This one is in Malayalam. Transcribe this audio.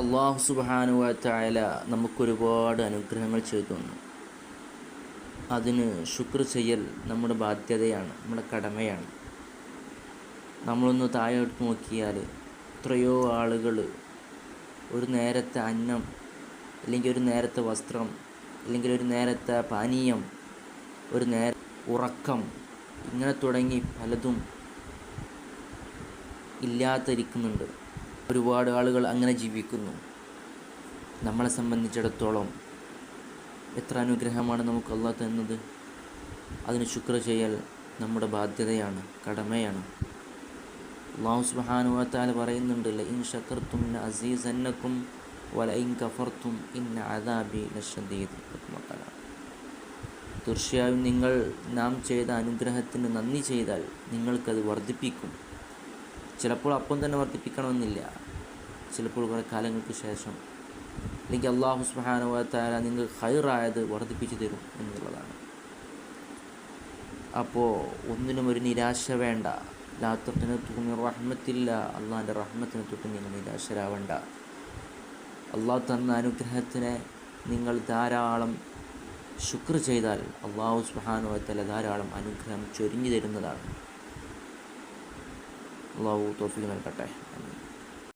അള്ളാഹു സുബ്ഹാനഹു വ തആല നമുക്കൊരുപാട് അനുഗ്രഹങ്ങൾ ചെയ്തു തന്നു. അതിന് ശുക്ർ ചെയ്യൽ നമ്മുടെ ബാധ്യതയാണ്, നമ്മുടെ കടമയാണ്. നമ്മളൊന്ന് താഴോട്ട് നോക്കിയാൽ എത്രയോ ആളുകൾ ഒരു നേരത്തെ അന്നം, അല്ലെങ്കിൽ ഒരു നേരത്തെ വസ്ത്രം, അല്ലെങ്കിൽ ഒരു നേരത്തെ പാനീയം, ഒരു ഉറക്കം, ഇങ്ങനെ തുടങ്ങി പലതും ഇല്ലാതിരിക്കുന്നുണ്ട്. ഒരുപാട് ആളുകൾ അങ്ങനെ ജീവിക്കുന്നു. നമ്മളെ സംബന്ധിച്ചിടത്തോളം എത്ര അനുഗ്രഹമാണ് നമുക്ക് അല്ലാഹു തന്നത്. അതിന് ശുക്ർ ചെയ്യൽ നമ്മുടെ ബാധ്യതയാണ്, കടമയാണ്. അല്ലാഹു സുബ്ഹാനഹു വ തആല പറയുന്നുണ്ട്, ലഇൻ ശകർതും ലഅസീസന്നകും വലഇൻ കഫർതും ഇന്ന അദാബി ലശദീദ്. തീർച്ചയായും നിങ്ങൾ നാം ചെയ്ത അനുഗ്രഹത്തിന് നന്ദി ചെയ്താൽ നിങ്ങൾക്കത് വർദ്ധിപ്പിക്കും. ചിലപ്പോൾ അപ്പം തന്നെ വർദ്ധിപ്പിക്കണമെന്നില്ല, ചിലപ്പോൾ കുറേ കാലങ്ങൾക്ക് ശേഷം, അല്ലെങ്കിൽ അല്ലാഹു സുബ്ഹാനഹു വ തആല നിങ്ങൾക്ക് ഖൈറായത് വർദ്ധിപ്പിച്ചു തരും എന്നുള്ളതാണ്. അപ്പോൾ ഒന്നിനും ഒരു നിരാശ വേണ്ട. ലാ തഖ്നതു മിർ റഹ്മത്തില്ല, അള്ളാഹിൻ്റെ റഹ്മത്തിനെ തൊട്ട് നിങ്ങൾ നിരാശരാവേണ്ട. അള്ളാഹു തന്ന അനുഗ്രഹത്തിനെ നിങ്ങൾ ധാരാളം ശുക്ർ ചെയ്താൽ അല്ലാഹു സുബ്ഹാനഹു വ തആല ധാരാളം അനുഗ്രഹം ചൊരിഞ്ഞു തരുന്നതാണ്. അല്ലാഹു തൗഫീഖ് നൽകട്ടെ.